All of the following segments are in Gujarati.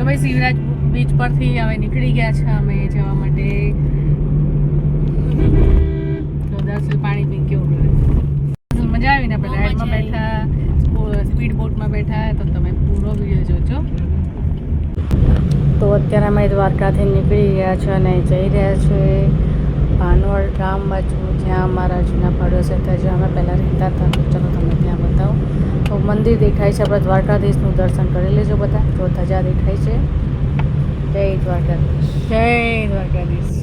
તો ભાઈ શિવરાજ બીચ પરથી હવે નીકળી ગયા છે અમે જવા માટે. તો દર્શન પાણી પી કેવું રહ્યું, મજા આવીને આપણે રાઈડમાં બેઠા, સ્પીડ બોટમાં બેઠા. તો તમે પૂરો વિડીયો જોજો. તો અત્યારે અમે દ્વારકાથી નીકળી ગયા છે અને જઈ રહ્યા છે ભાનવડ ગામ બાજુ, જ્યાં અમારા જૂના પડોશી હતા, જ્યાં અમે પહેલાં રહેતા હતા. તો ચલો તમને ત્યાં બતાવો. તો મંદિર દેખાય છે, આપણે દ્વારકાધીશનું દર્શન કરી લેજો બધા. જો ધજા દેખાય છે. જય દ્વારકાધીશ, જય દ્વારકાધીશ.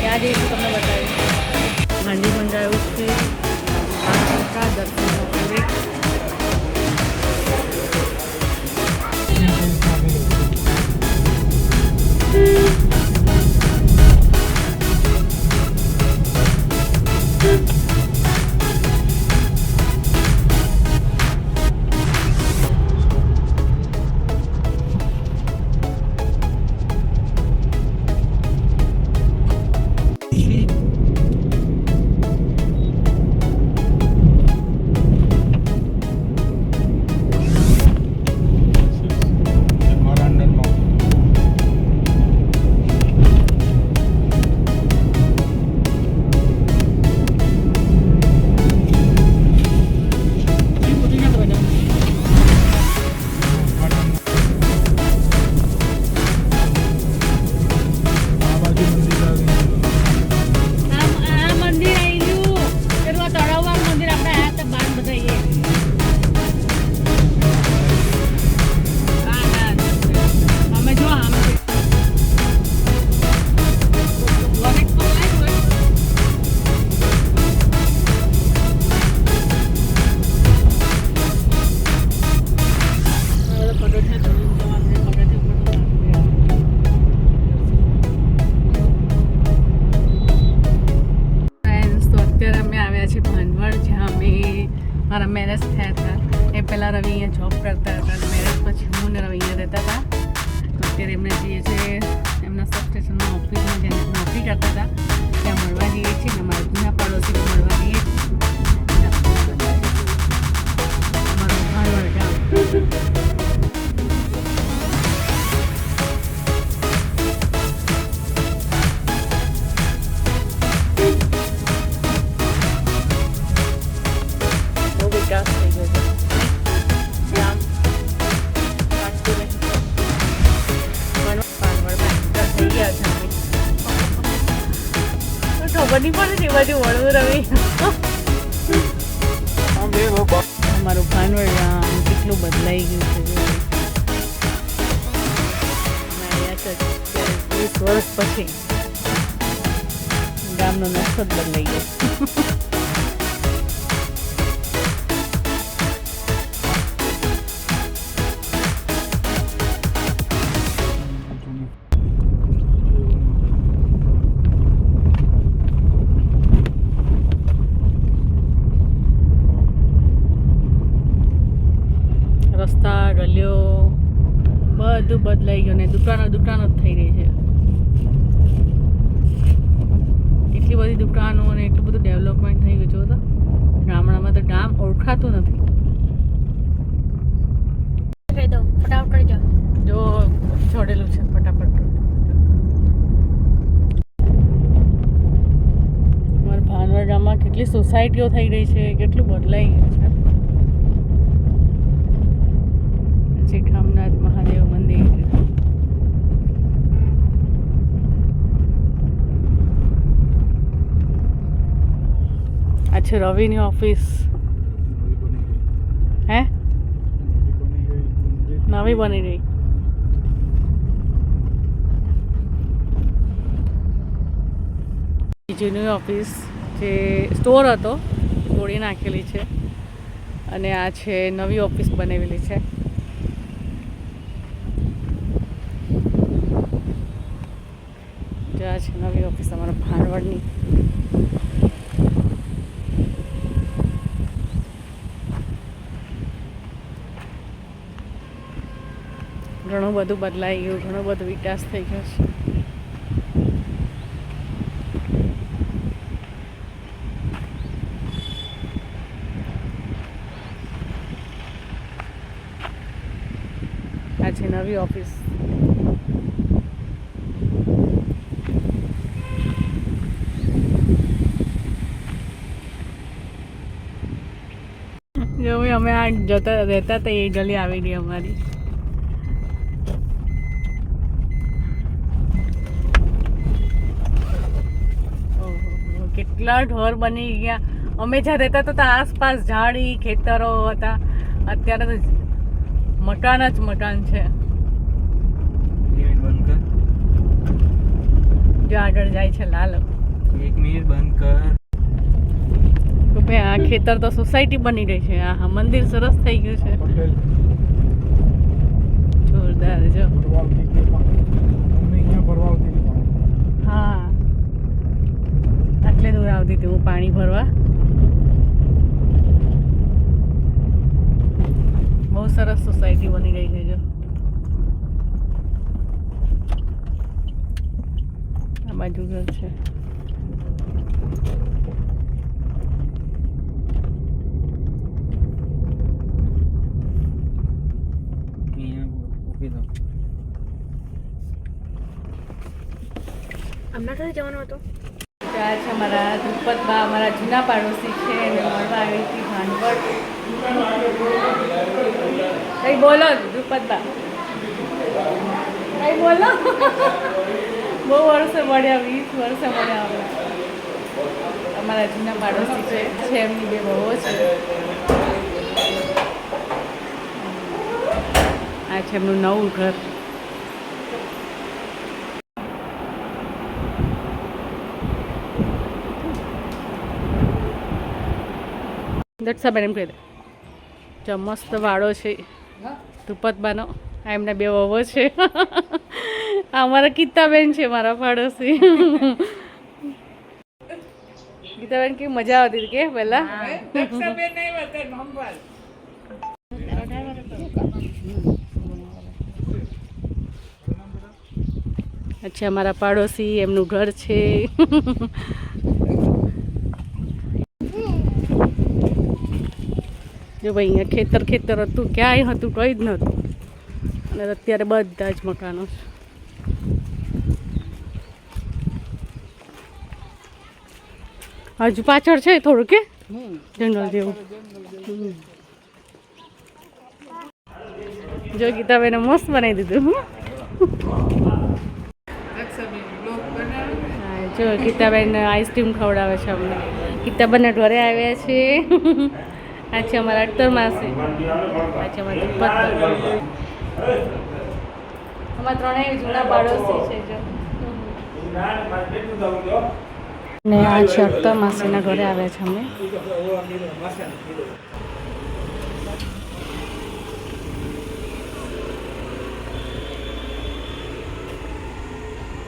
ત્યાં જઈશું તમને બતાવીશ. હાંડી મંગાવ્યું છે દર્શનનો પૂરી. મારા મેરેજ થયા હતા. એ પહેલાં રવિ અહીંયા જોબ કરતા હતા, મેરેજ પછી હું ને રવિ અહીંયા રહેતા હતા. તો અત્યારે એમને જઈએ છીએ એમના સબસ્ટેશનમાં ઓફિસમાં જેને નોકરી કરતા હતા ત્યાં મળવા જઈએ છીએ. અને મારા જૂના પડોશીને મળવા જઈએ છીએ. અમારું ભાનવડ ગામ. ખબર નહીં પડે એ બાજુ વળવું રવિ. અમારું ભાનવડ ગામ કેટલું બદલાઈ ગયું છે. આવ્યા છે 20 વર્ષ પછી ગામનો નકશો જ બદલાઈ ગયો. રસ્તા ગલીઓ બધું બદલાઈ ગયું ને દુકાનો જ થઈ રહી છે. એટલી બધી દુકાનો અને એટલું બધું ડેવલપમેન્ટ થઈ ગયું છે. તો ગામડામાં તો ગામ ઓળખાતું નથી. ફટાફટ કરી જો છોડેલું છે ફટાફટ. અમારા ભાનવડ ગામમાં કેટલી સોસાયટીઓ થઈ રહી છે, કેટલું બદલાઈ ગયું છે. શેખામનાથ મહાદેવ મંદિર. આ છે રવિની ઓફિસ. હે નવી બની ગઈ. જૂની ઓફિસ જે સ્ટોર હતો તોડી નાખેલી છે અને આ છે નવી ઓફિસ બનાવેલી છે. આ છે નવી ઓફિસ અમારા ભાણવડની. ઘણું બધું બદલાઈ ગયું, ઘણો બધો વિકાસ થઈ ગયો છે. આ છે નવી ઓફિસ. જો અમે આ જતા રહેતા હતા એ ગલી આવી ગઈ અમારી. કેટલા ઢોર બની ગયા. અમે જ્યાં રહેતા હતા આસપાસ ઝાડી ખેતરો હતા. અત્યારે તો મકાન જ મકાન છે. જો આગળ જાય છે લાલ. 1 મિનિટ બંધ કર. તો ભાઈ આ ખેતર તો સોસાયટી બની ગઈ છે. આ મંદિર સરસ થઈ ગયું છે. જોરદાર. જો હા આટલે દૂર આવતી હતી હું પાણી ભરવા. બહુ સરસ સોસાયટી બની ગઈ છે. જો આ બાજુ ઘર છે. હમણાં કઈ જવાનું હતું? ત્યાં છે અમારા ધ્રુપદબા, અમારા જૂના પાડોશી છે એને મળવા આવી હતી ભાણવડ. કઈ બોલો ધ્રુપદબા, કઈ બોલો. બહુ વર્ષે મળ્યા, 20 વર્ષે મળ્યા અમે. અમારા જૂના પાડોશી છે એમની 2 બહુઓ છે. આ છે એમનું નવું ઘર. દક્ષાબેન એમ કહી દે. જો મસ્ત વાળો છે ધ્રુપદબાનો. આ એમના 2 વહુઓ છે. આ અમારા ગીતાબેન છે મારા પાડોશી. ગીતાબેન કેવી મજા આવતી હતી કે પહેલા. અચ્છા અમારા પાડોશી એમનું ઘર છે. જો ભાઈ અહીંયા ખેતર હતું, ક્યાંય હતું કંઈ જ નહોતું. અને અત્યારે બધા જ મકાનો છે. હજુ પાછળ છે થોડું કે જંગલ જેવું. જો ગીતાબેને મસ્ત બનાવી દીધું. જો ગીતાબેન આઈસ્ક્રીમ ખવડાવે છે અમને. ગીતાબેનના ઘરે આવ્યા છે. આ છે અમારા અડતર માસી. આ છે અમારા ધ્રુપદબા. અમારા ત્રણેય જૂના પાડોશી છે. જો ને આ છે અડતર માસીના ઘરે આવ્યા છે અમે.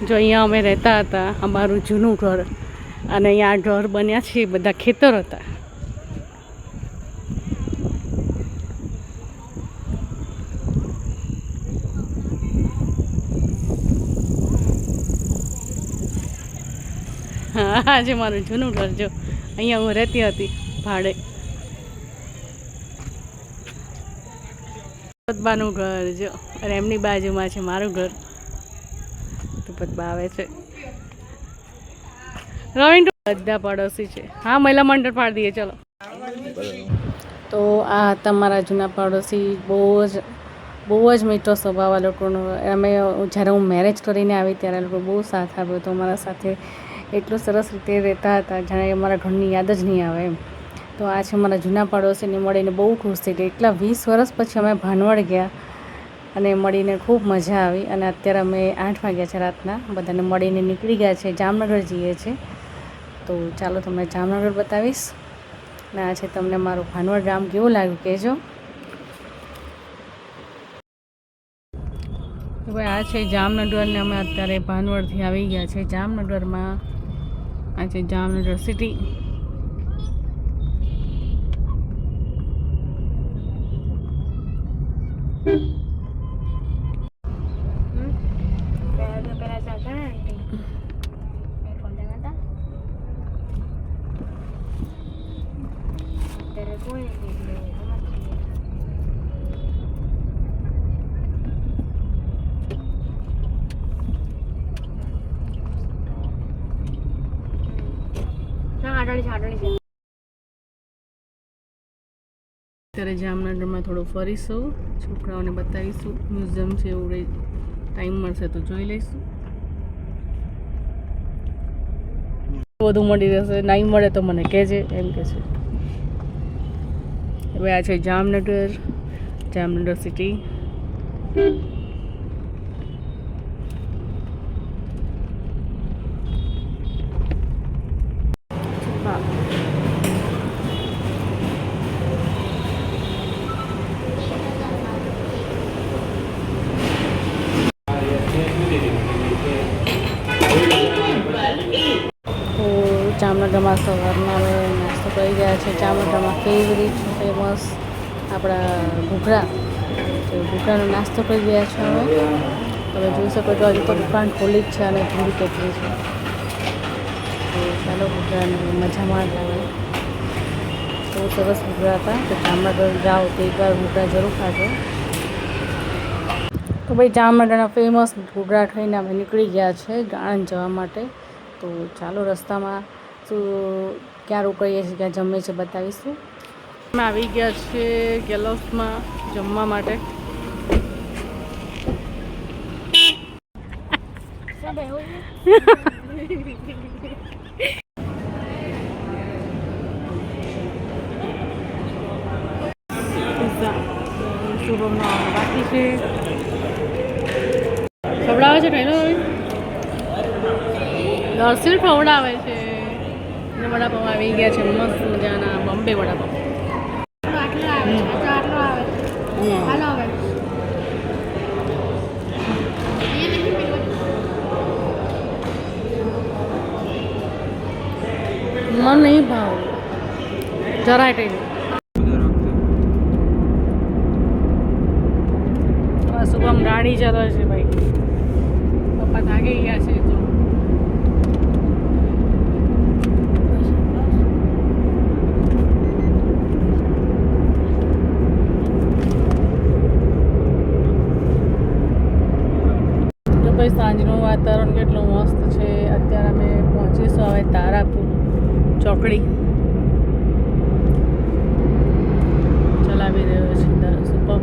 જો અહીંયા અમે રહેતા હતા, અમારું જૂનું ઘર. અને અહીંયા ઘર બન્યા છે બધા ખેતર હતા. હા આજે મારું જૂનું ઘર. જો અહીંયા હું રહેતી હતી ભાડે. ધ્રુપદબાનું ઘર જો, અને એમની બાજુમાં છે મારું ઘર. ધ્રુપદબા આવે છે. રવિન્દ્ર બધા પડોશી છે. હા મહિલા મંડળ પાડી દઈએ ચલો. તો આ હતા મારા જૂના પડોશી. બહુ જ મીઠો સ્વભાવ આ લોકોનો. અમે જ્યારે હું મેરેજ કરીને આવી ત્યારે લોકો બહુ સાથ આપ્યો હતો અમારા સાથે. એટલું સરસ રીતે રહેતા હતા જાણે અમારા ઘરની યાદ જ નહીં આવે એમ. તો આ છે મારા જૂના પાડોશીને મળીને બહુ ખુશ થઈ ગઈ. એટલા 20 વર્ષ પછી અમે ભાનવડ ગયા અને મળીને ખૂબ મજા આવી. અને અત્યારે અમે 8 વાગ્યા છે રાતના, બધાને મળીને નીકળી ગયા છે, જામનગર જઈએ છીએ. તો ચાલો તમને જામનગર બતાવીશ. અને આ છે તમને મારું ભાનવડ ગામ કેવું લાગ્યું કહેજો. હવે આ છે જામનગર ને અમે અત્યારે ભાનવડથી આવી ગયા છે જામનગરમાં. આ છે જામનગર સિટી. અત્યારે જામનગરમાં થોડું ફરીશું, છોકરાઓને બતાવીશું, મ્યુઝિયમ છે એવું કંઈ ટાઈમ મળશે તો જોઈ લઈશું. બધું મળી રહેશે, નહીં મળે તો મને કહેજે એમ કે છે. હવે આ છે જામનગર, જામનગર સિટી. જામનગરમાં સવારના અમે નાસ્તો કરી ગયા છે. જામનગરમાં ફેવરિટ ફેમસ આપણા ઘૂઘરા, તો ઘૂઘરાનો નાસ્તો કરી ગયા છે અમે. તમે જોઈ શકો છો હજી તો દુકાન ખોલી જ છે અને ધૂળ કેટલી છે. તો ચાલો ઘૂઘરાની મજા માણતા હોય. બહુ સરસ ઘૂઘરા હતા. તો જામનગર જાઓ તો એકવાર ઘૂઘરા જરૂર ખાજો. તો ભાઈ જામનગરના ફેમસ ઘૂઘરા ખાઈને અમે નીકળી ગયા છે આણંદ જવા માટે. તો ચાલો રસ્તામાં ક્યાં રોકાઈએ છીએ, ક્યાં જમીએ છીએ બતાવીશું. અમે આવી ગયા છીએ ગેલોફમાં જમવા માટે. શુભમનો બાકી છે, ખવડાવે છે કઈ નો દર્શિલ ખવડાવે છે. વડાપાઉં આવી ગયા છે મસ્ત મજાના બોમ્બે વડાપાઉં. મને નહીં ભાવ જરાય કઈ નહીં. શુભમ ગાડી ચલાવે છે ભાઈ, પપ્પા થાકી ગયા છે. તો સાંજનું વાતાવરણ કેટલું મસ્ત છે. અત્યારે અમે પહોંચીશું હવે તારાપુર ચોકડી. ચલાવી રહ્યો છે સુપમ.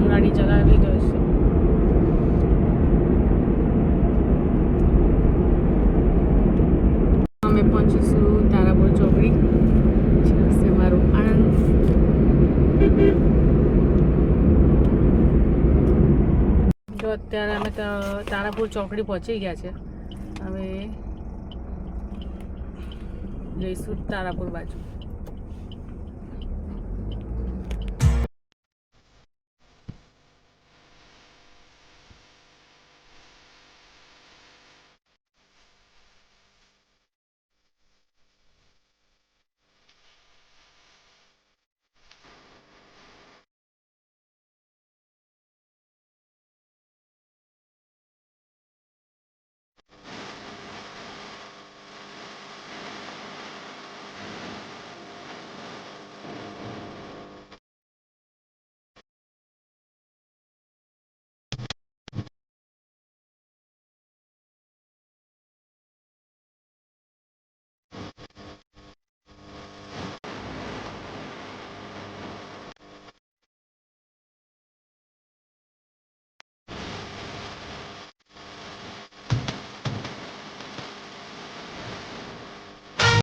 ગાડી ચલાવી રહ્યો છે. અમે પહોંચીશું તારાપુર ચોકડી. છે મારું આણંદ. જો અત્યારે અમે તારાપુર ચોકડી પહોંચી ગયા છે. હવે જઈશું તારાપુર બાજુ.